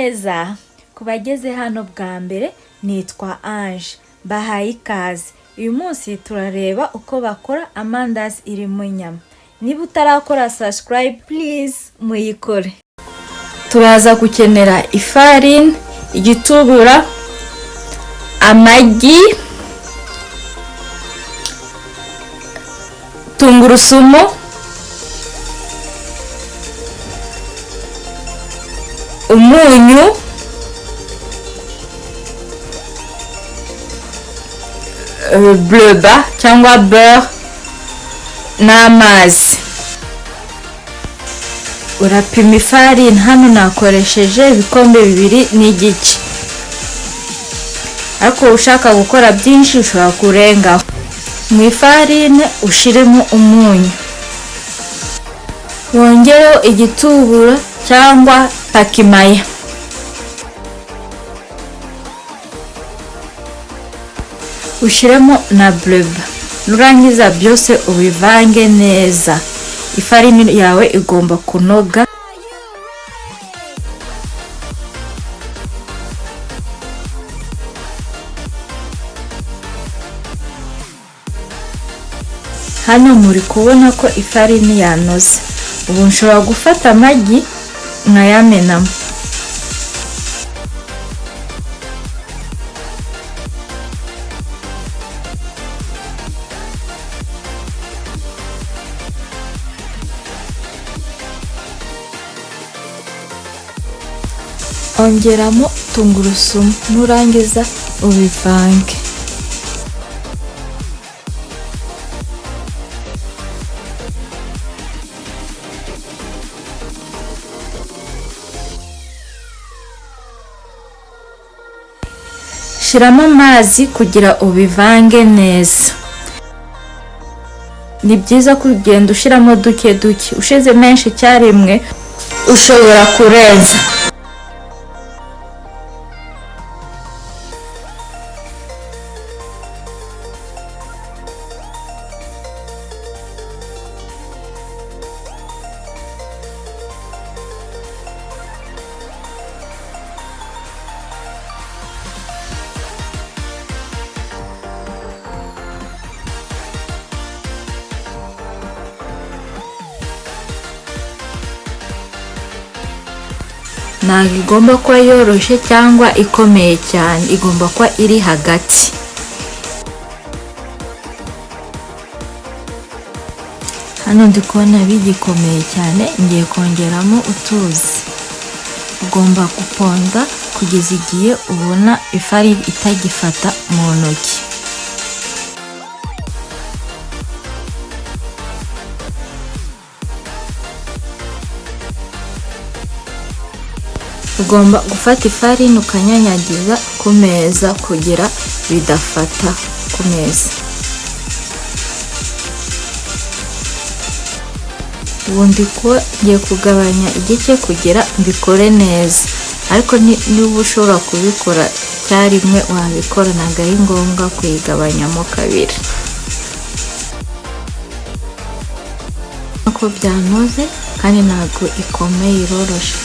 neza kubageze hano bwa mbere. Nitwa Ange, bahaye ikaze. Uyu munsi turareba uko bakora amandazi iri mu nyama. Niba utarakora subscribe please muyikore. Turaza gukenera ifarini, igitubura, amagi, tungurusumu, umunyu, bleu cyangwa beurre n'amazi. Urapima ifarini, hano nakoresheje ibikombe 2 n'igice, ariko ushaka gukora byinshi ushobora kurengaho. Mu ifarini ushiremo umunyu, wongereho igitubura cyangwa pakimaya, ushiremo na bleu. Nurangiza byose ubivange neza. Ifarini yawe igomba kunoga. Hano muri kubona ko ifarini yanoze. Ubu nshobora gufata amagi nkayamenamo. Ongeramo tungurusumu, nurangiza ubivange. Shiramo amazi kugira ubivange neza. Ni byiza kugenda ushiramo duke duke. Ushize menshi cyarimwe ushobora kurenza. Ntabwo igomba kuba yoroshye cyangwa ikomeye cyane, igomba kuba iri hagati. Hano ndi kubona bigikomeye cyane, ngiye kongeramo utuzi. Ugomba guponda kugeza igihe ubona ifarini itagifata mu ntoki. Ugomba gufata ifarini ukanyanyagiza ku meza kugira bidafata ku meza. Ubundi ngiye kugabanya igice kugira mbikore neza, ariko niba ushobora kubikora cyarimwe wabikora, ntabwo ari ngombwa kuyigabanyamo kabiri. Uko byanoze kandi ntabwo ikomeye, iroroshye.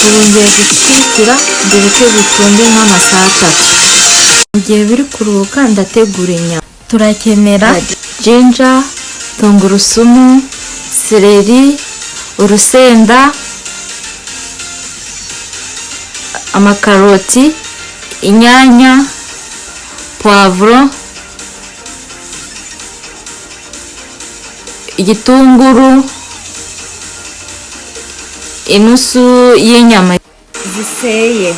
Ngiye gutwikira mbireke bitunde nk'amasaha 3. Mu gihe biri kuruhuka ndategura inyama. Turakenera ginger, tungurusumu, seleri, urusenda, amakaroti, inyanya, poivro, igitunguru, inusu y'inyama ziseye,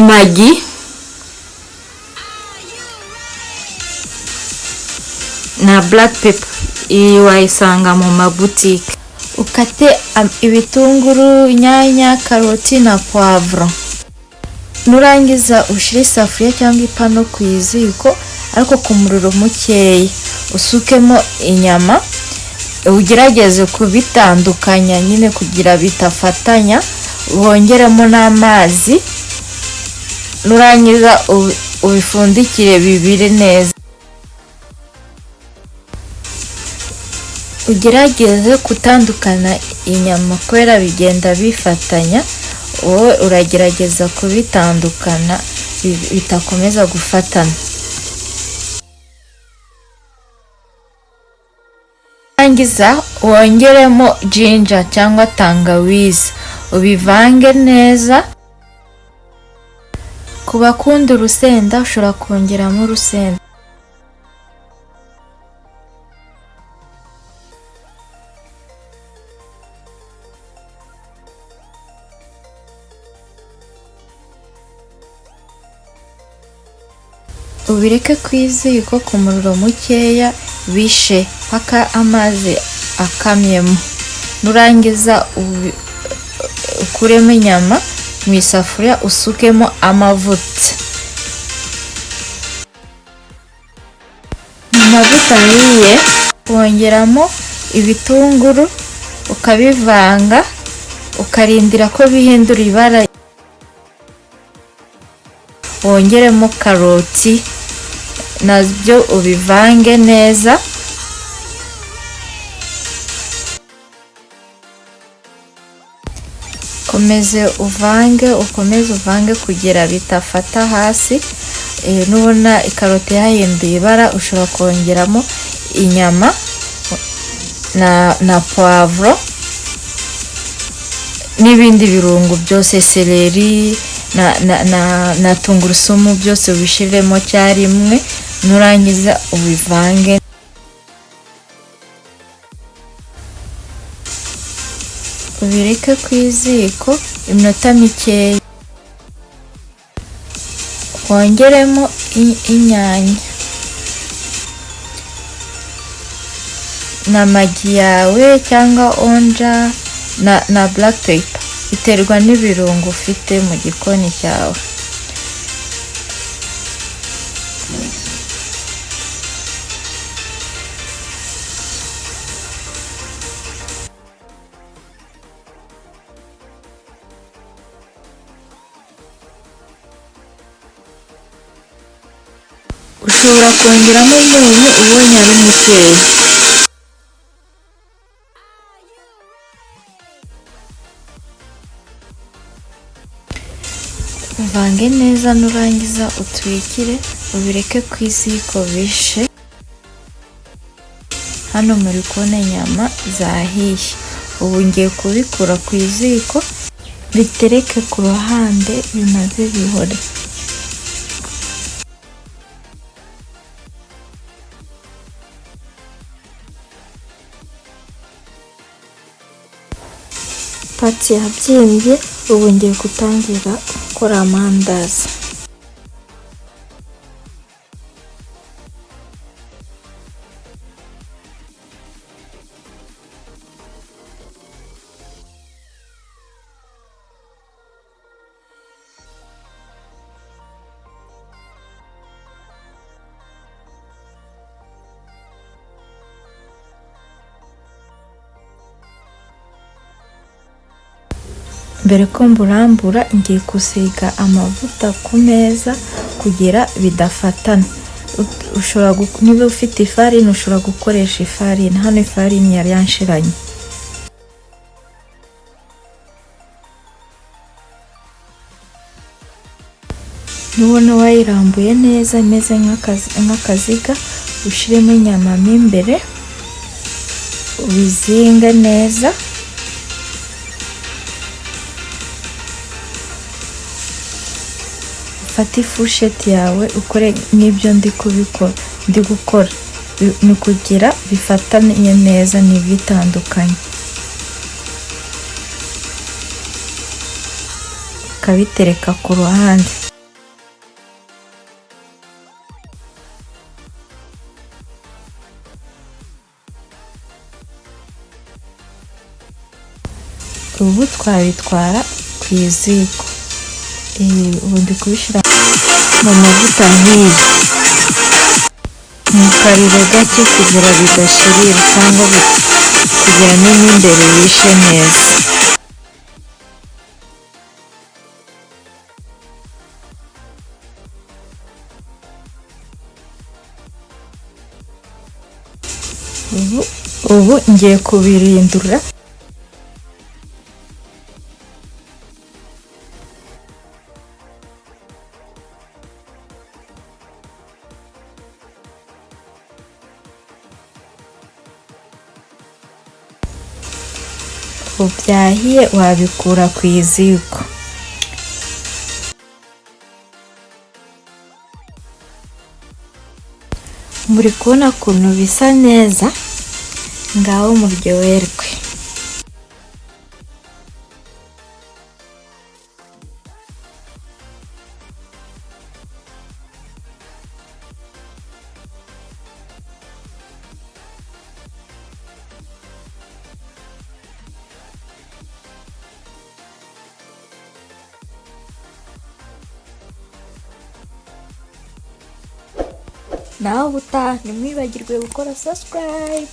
magi, na black pepper. Iyi wayisanga mu mabutike. Ukate ibitunguru, inyanya, karoti na poivro. Nurangiza ushire isafuriya cyangwa ipano ku iziko, ariko ku muriro mukeya. Usukemo inyama, ugerageze kubitandukanya nyine kugira bitafatanya. Wongeremo n'amazi, nurangiza ubifundikire bibire neza. ugerageze kutandukana inyama kubera bigenda bifatanya, wowe uragerageza kubitandukana bitakomeza gufatana. Rangiza wongeremo ginger cyangwa tangawizi, ubivange neza. Ku bakunda urusenda ushobora kongeramo urusenda. Ubireke ku iziko ku muriro mukeya bishe paka amazi akamyemo. Nurangiza ukuremo inyama mu isafuriya usukemo amavuta. Amavuta ahiye wongeramo ibitunguru ukabivanga ukarindira ko bihindura ibara. Wongeremo karoti nabyo ubivange neza. ukomeze uvange kugera bitafata hasi. Nubona ikaroti yahinduye ibara ushobora kongeramo inyama na poivro n'ibindi birungo byose, seleri na tungurusumu byose ubishiremo cyarimwe. Nurangiza ubivange. Ubireke ku iziko iminota mikeya. Wongeremo inyanya na magi yawe cyangwa onja na black pepper, biterwa n'ibirungo ufite mu gikoni cyawe. Ushobora kongeramo umunyu ubonye ari mukeya. Uvange neza, nurangiza utwikire ubireke ku iziko bishe. Hano muri kubona inyama zahiye. Ubu ngiye kubikura ku iziko bitereke ku ruhande bimaze bihore. Pati yabyimbye, ubu ngiye gutangira gukora amandazi. Mbere ko mburambura ngiye gusiga amavuta ku meza kugira bidafatana. Niba ufite ifarini ushobora gukoresha ifarini. Hano ifarini yari yanshiranye. Nubona wayirambuye neza imeze nk'akaziga, ushiremo inyama mo imbere ubizinge neza. Fata ifusheti yawe ukore n'ibyo ndi gukora, ni kugira bifatanye neza n'ibitandukanye. Ukabitereka ku ruhande. Ubu twabitwara ku iziko. Ubu ndi kubishyira mu mavuta ahiye. Mukarire gake kugira bidashirira cyangwa kugira n'imbere bishe neza. Ubu ngiye kubirindura ubu byahiye wabikura ku iziko. Muri kubona ukuntu bisa neza, ngaho muryoherwe. Naho ubutaha ntimwibagirwe gukora subscribe.